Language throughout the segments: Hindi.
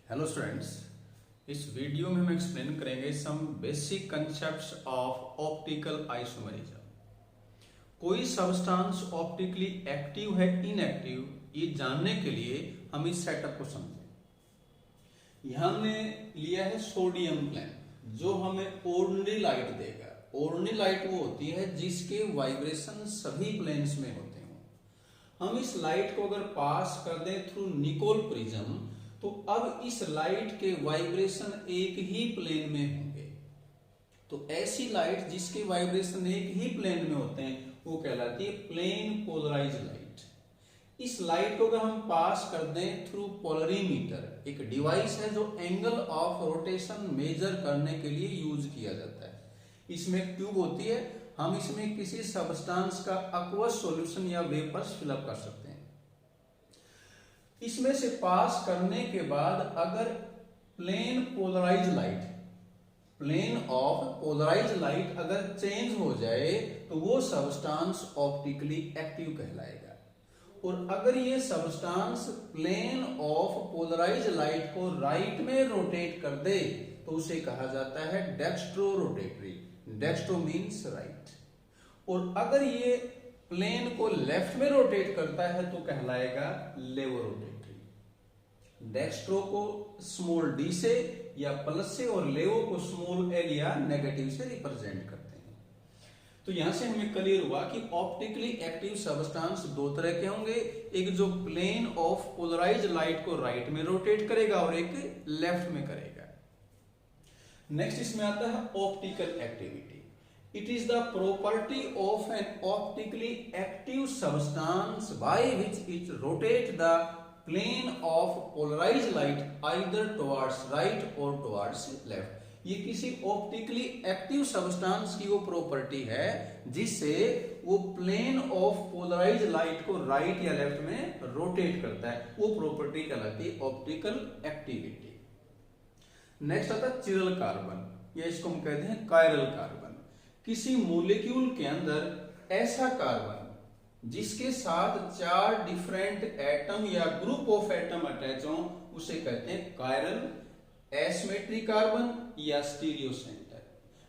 हेलो स्टूडेंट्स, इस वीडियो में हम एक्सप्लेन करेंगे some basic concepts of optical isomerism. कोई सब्सटेंस ऑप्टिकली एक्टिव है इनएक्टिव, ये जानने के लिए हम इस सेटअप को समझें। यहां हमने लिया है सोडियम प्लेन, जो हमें ऑर्डिनरी लाइट देगा। ऑर्डिनरी लाइट वो होती है जिसके वाइब्रेशन सभी प्लेन्स में होते हैं। हम इस लाइट को अगर पास कर दें थ्रू निकोल प्रिज्म, तो अब इस लाइट के वाइब्रेशन एक ही प्लेन में होंगे। तो ऐसी लाइट जिसके वाइब्रेशन एक ही प्लेन में होते हैं वो कहलाती है प्लेन पोलराइज लाइट। इस लाइट को अगर हम पास कर दें थ्रू पोलरीमीटर, एक डिवाइस है जो एंगल ऑफ रोटेशन मेजर करने के लिए यूज किया जाता है। इसमें एक ट्यूब होती है, हम इसमें किसी सब्सटेंस का aqueous सॉल्यूशन या वेपर्स फिलअप कर सकते हैं। इसमें से पास करने के बाद अगर प्लेन ऑफ पोलराइज लाइट अगर चेंज हो जाए तो वो सब्सटेंस ऑप्टिकली एक्टिव कहलाएगा। और अगर ये substance plane of polarise light को राइट में रोटेट कर दे तो उसे कहा जाता है dextro rotatory. Dextro means right. और अगर ये प्लेन को लेफ्ट में रोटेट करता है तो कहलाएगा लेवो रोटेटरी। डेक्स्ट्रो को स्मॉल डी से या प्लस से और लेवो को स्मॉल एल या नेगेटिव से रिप्रेजेंट करते हैं। तो यहां से हमें क्लियर हुआ कि ऑप्टिकली एक्टिव सब्सटेंस दो तरह के होंगे, एक जो प्लेन ऑफ पोलराइज लाइट को राइट में रोटेट करेगा और एक लेफ्ट में करेगा। नेक्स्ट इसमें आता है optical activity. It is the property of an optically active substance by which it rotates the plane of polarized light either towards right or towards left। ये किसी ऑप्टिकली एक्टिव सब्सटेंस की वो प्रॉपर्टी है जिससे वो प्लेन ऑफ पोलराइज लाइट को राइट या लेफ्ट में रोटेट करता है। वो प्रॉपर्टी कहलाती है ऑप्टिकल एक्टिविटी। नेक्स्ट आता है चिरल कार्बन, या इसको हम कहते हैं कायरल कार्बन। किसी मॉलिक्यूल के अंदर ऐसा कार्बन जिसके साथ 4 डिफरेंट एटम या ग्रुप ऑफ एटम अटैच हो उसे कहते हैं कायरल, एसिमेट्रिक कार्बन या स्टीरियो सेंटर।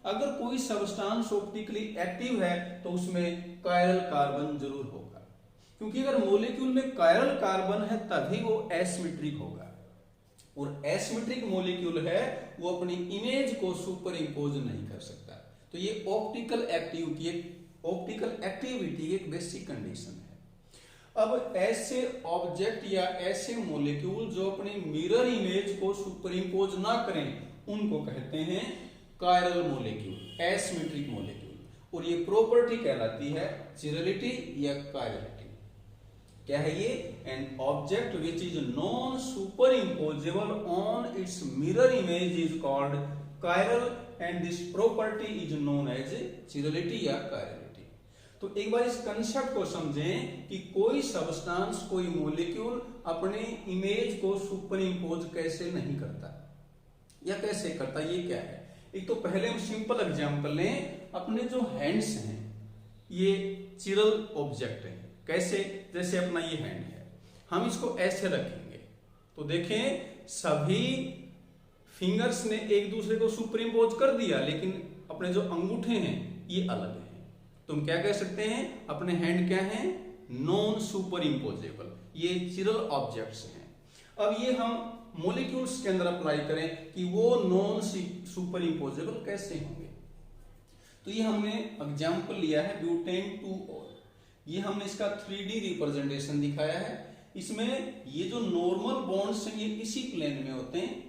अगर कोई सब्सटेंस ऑप्टिकली एक्टिव है तो उसमें कायरल कार्बन जरूर होगा, क्योंकि अगर मॉलिक्यूल में कायरल कार्बन है तभी वो एसिमेट्रिक होगा। और एसिमेट्रिक मॉलिक्यूल है वो अपनी इमेज को सुपर इंपोज नहीं कर सकता। तो ये ऑप्टिकल एक्टिविटी एक बेसिक कंडीशन है। अब ऐसे ऑब्जेक्ट या ऐसे मॉलिक्यूल जो अपनी मिरर इमेज को सुपर इंपोज ना करें उनको कहते हैं कायरल मॉलिक्यूल, एसिमेट्रिक मॉलिक्यूल। और ये प्रॉपर्टी कहलाती है चिरलिटी या कायरलिटी। क्या है ये? An object which is non super imposable on its mirror image is called chiral and this property is known as chirality या कायरलिटी। तो एक बार इस कंसेप्ट को समझें कि कोई सब्सटेंस, कोई मॉलिक्यूल अपने इमेज को सुपर इंपोज कैसे नहीं करता या कैसे करता, ये क्या है। एक तो पहले हम सिंपल एग्जांपल लें। अपने जो हैंड्स हैं ये चिरल ऑब्जेक्ट है। कैसे? जैसे अपना ये हैंड है, हम इसको ऐसे रखेंगे तो देखें सभी फिंगर्स ने एक दूसरे को सुपर इंपोज कर दिया, लेकिन अपने जो अंगूठे हैं ये अलग हैं। तो हम क्या कह सकते हैं? अपने हैंड क्या हैं? Non super imposable. ये चिरल ऑब्जेक्ट्स हैं। अब ये हम मॉलिक्यूल्स के अंदर अप्लाई करें कि वो नॉन सुपर इंपोजेबल कैसे होंगे। तो ये हमने एग्जांपल लिया है ब्यूटेन 2 ऑल। ये हमने इसका 3D रिप्रेजेंटेशन दिखाया है। इसमें ये जो नॉर्मल बॉन्ड्स हैं ये इसी प्लेन में होते हैं।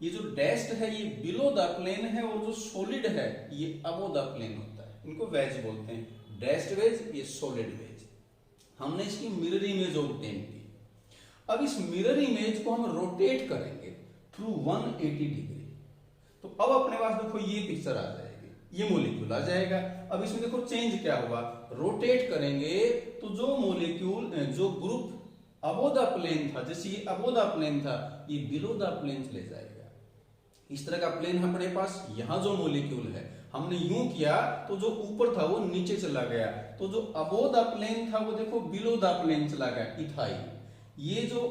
ये जो डैश्ड है ये बिलो द प्लेन है और जो सॉलिड है ये अबो द प्लेन होता है। इनको वेज बोलते हैं, डैश्ड वेज, ये सॉलिड वेज। हमने इसकी मिरर इमेज ऑब्टेन की। अब इस मिरर इमेज को हम रोटेट करेंगे थ्रू 180 डिग्री। तो अब अपने पास देखो ये पिक्चर आ जाएगी, ये मॉलिक्यूल आ जाएगा। अब इसमें देखो चेंज क्या हुआ, रोटेट करेंगे तो जो मॉलिक्यूल, जो ग्रुप अबो द प्लेन था, जैसे ये अबो द प्लेन था, ये बिलो द प्लेन चले जाएगा। इस तरह का प्लेन है अपने पास। यहां जो मॉलिक्यूल है हमने यूं किया तो जो ऊपर था वो नीचे चला गया, तो जो अबो द प्लेन था वो देखो बिलो द प्लेन चला गया, इथाइल। ये जो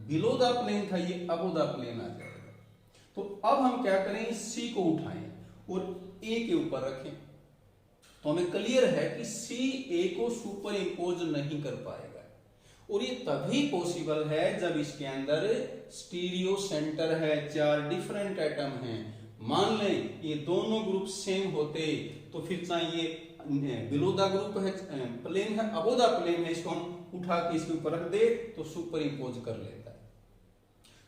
बिलो द प्लेन था ये अबो द प्लेन आ जाएगा। तो अब हम क्या करें, C को उठाएं और A के ऊपर रखें, तो हमें क्लियर है कि C A को सुपर इंपोज नहीं कर पाएगा। और ये तभी पॉसिबल है जब इसके अंदर स्टीरियो सेंटर है, 4 डिफरेंट एटम हैं। मान लें ये दोनों ग्रुप सेम होते तो फिर चाहे ये बिलो द ग्रुप है, प्लेन है, अबो द प्लेन है, इसको हम उठा के इसके ऊपर रख दे तो सुपर इंपोज कर लेता है।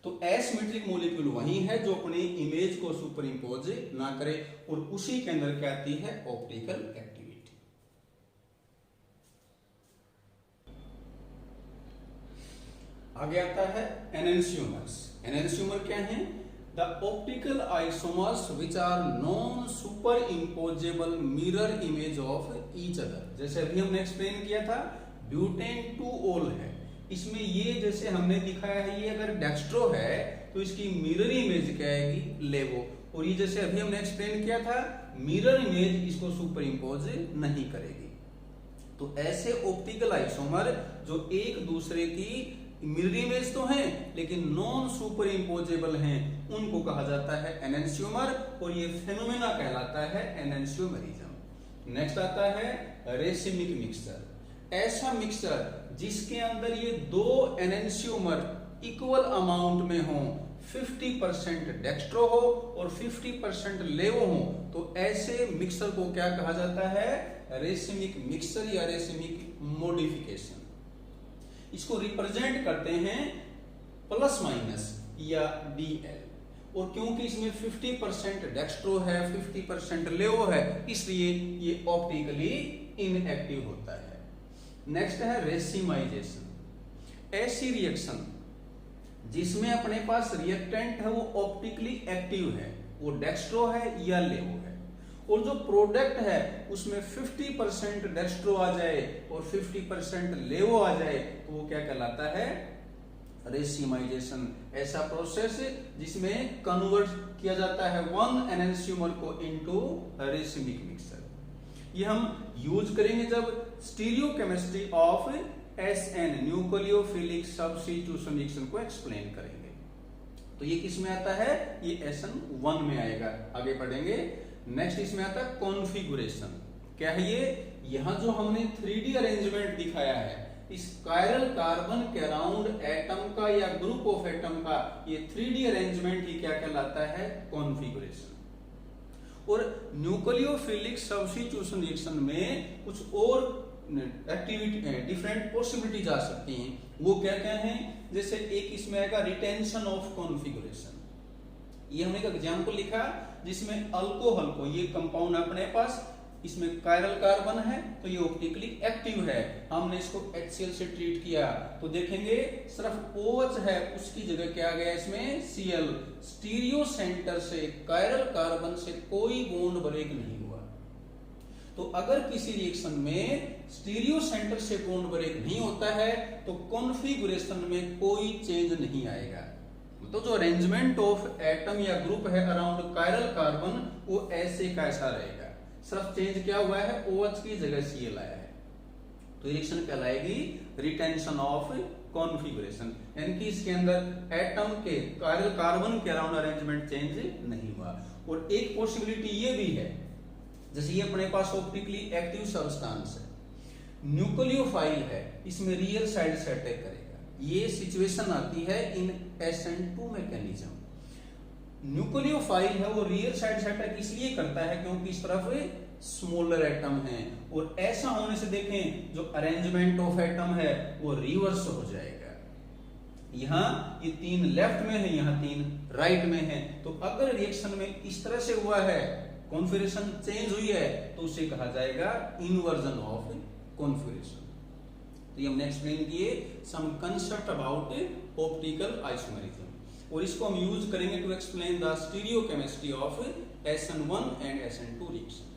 तो एसिमेट्रिक मॉलिक्यूल वही है जो अपने इमेज को सुपर इंपोज ना करे, और उसी के अंदर क्या आती है, ऑप्टिकल एक्टिविटी। आगे आता है एनेंशियोमर्स। एनेंशियोमर क्या है, the optical isomers which are non super imposable mirror image of each other. जैसे अभी हमने एक्सप्लेन किया था ब्यूटेन 2-ऑल है, इसमें ये जैसे हमने दिखाया है, ये अगर डेक्स्ट्रो है तो इसकी मिरर इमेज क्या आएगी, लेवो। और ये जैसे अभी हमने एक्सप्लेन किया था मिरर इमेज इसको सुपर इंपोज नहीं करेगी। तो ऐसे ऑप्टिकल आइसोमर जो एक दूसरे की मिरर इमेज तो हैं लेकिन नॉन सुपर इंपोजेबल हैं, उनको कहा जाता है एनेंशियोमर, और ये फेनोमेना कहलाता है एनेंशियोमरिज्म। नेक्स्ट आता है रेसिमिक मिक्सचर। ऐसा मिक्सचर जिसके अंदर ये 2 एनेंशियोमर इक्वल अमाउंट में हो, 50% डेक्स्ट्रो हो और 50% लेवो हो, तो ऐसे मिक्सचर को क्या कहा जाता है, रेसिमिक मिक्सचर या रेसिमिक मॉडिफिकेशन। इसको रिप्रेजेंट करते हैं प्लस माइनस या DL, और क्योंकि इसमें 50% डेक्स्ट्रो है, 50% लेवो है, इसलिए ये ऑप्टिकली इनएक्टिव होता है। नेक्स्ट है रेसिमाइजेशन। ऐसी रिएक्शन जिसमें अपने पास रिएक्टेंट है वो ऑप्टिकली एक्टिव है, वो डेक्स्ट्रो है या लेवो है, और जो प्रोडक्ट है उसमें 50% डेक्स्ट्रो आ जाए और 50% लेवो आ जाए, तो वो क्या कहलाता है, रेसिमाइजेशन। ऐसा प्रोसेस जिसमें कन्वर्ट किया जाता है 1 एनेंशियोमर को इनटू रेसिमिक मिक्सचर। ये हम यूज करेंगे जब stereo chemistry of SN nucleophilic substitution reaction को एक्सप्लेन करेंगे। तो ये किस में आता है, ये SN1 में आएगा। आगे पढ़ेंगे। नेक्स्ट इसमें आता है कॉन्फ़िगरेशन। क्या है ये, यहां जो हमने 3D अरेंजमेंट दिखाया है, इस कायरल कार्बन के अराउंड एटम का या ग्रुप ऑफ एटम का ये 3D अरेंजमेंट ही क्या कहलाता है, कॉन्फ़िगरेशन। और न्यूक्लियोफिलिक सब्स्टिट्यूशन रिएक्शन में कुछ और एक्टिविटी डिफरेंट पॉसिबिलिटी जा सकती हैं। वो क्या क्या हैं, जैसे एक इसमें आएगा रिटेंशन ऑफ कॉन्फ़िगरेशन। ये हमने एक एग्जांपल लिखा जिसमें अल्कोहल को, ये कंपाउंड अपने पास, इसमें कायरल कार्बन है तो ये ऑप्टिकली एक्टिव है, हमने इसको HCl से ट्रीट किया तो देखेंगे सिर्फ OH है, उसकी जगह क्या आ गया इसमें Cl। स्टीरियो सेंटर से कायरल कार्बन से कोई बॉन्ड ब्रेक नहीं हुआ। तो अगर किसी रिएक्शन में स्टीरियो सेंटर से बॉन्ड ब्रेक नहीं होता है तो कॉन्फ़िगरेशन में कोई चेंज नहीं आएगा। तो जो अरेंजमेंट ऑफ एटम या ग्रुप है अराउंड कायरल कार्बन वो ऐसे का ऐसा रहेगा, सिर्फ चेंज क्या हुआ है, OH की जगह Cl आया है। तो रिएक्शन कहलाएगी रिटेंशन ऑफ कॉन्फ़िगरेशन, यानी कि इसके अंदर एटम के कायरल कार्बन के अराउंड अरेंजमेंट चेंज नहीं हुआ। और एक पॉसिबिलिटी ये भी है, जैसे ये अपने पास ऑप्टिकली एक्टिव सब्सटेंस है, न्यूक्लियोफाइल है, इसमें रियल साइड से अटैक करेगा। ये सिचुएशन आती है इन SN2 मैकेनिज्म। न्यूक्लियोफाइल है वो रियल साइड से अटैक इसलिए करता है क्योंकि इस तरफ स्मॉलर एटम है, और ऐसा होने से देखें जो अरेंजमेंट ऑफ एटम है वो रिवर्स हो जाएगा। यहाँ ये 3 लेफ्ट में है, यहाँ 3 राइट में है। तो अगर रिएक्शन में इस तरह से हुआ है, कॉन्फ़िगरेशन चेंज हुई है, तो उसे कहा जाएगा इन्वर्जन ऑफ कॉन्फ़िगरेशन। तो ये हमने एक्सप्लेन किए some concept about optical isomerism, और इसको हम यूज करेंगे to explain the stereochemistry of SN1 and SN2 reaction.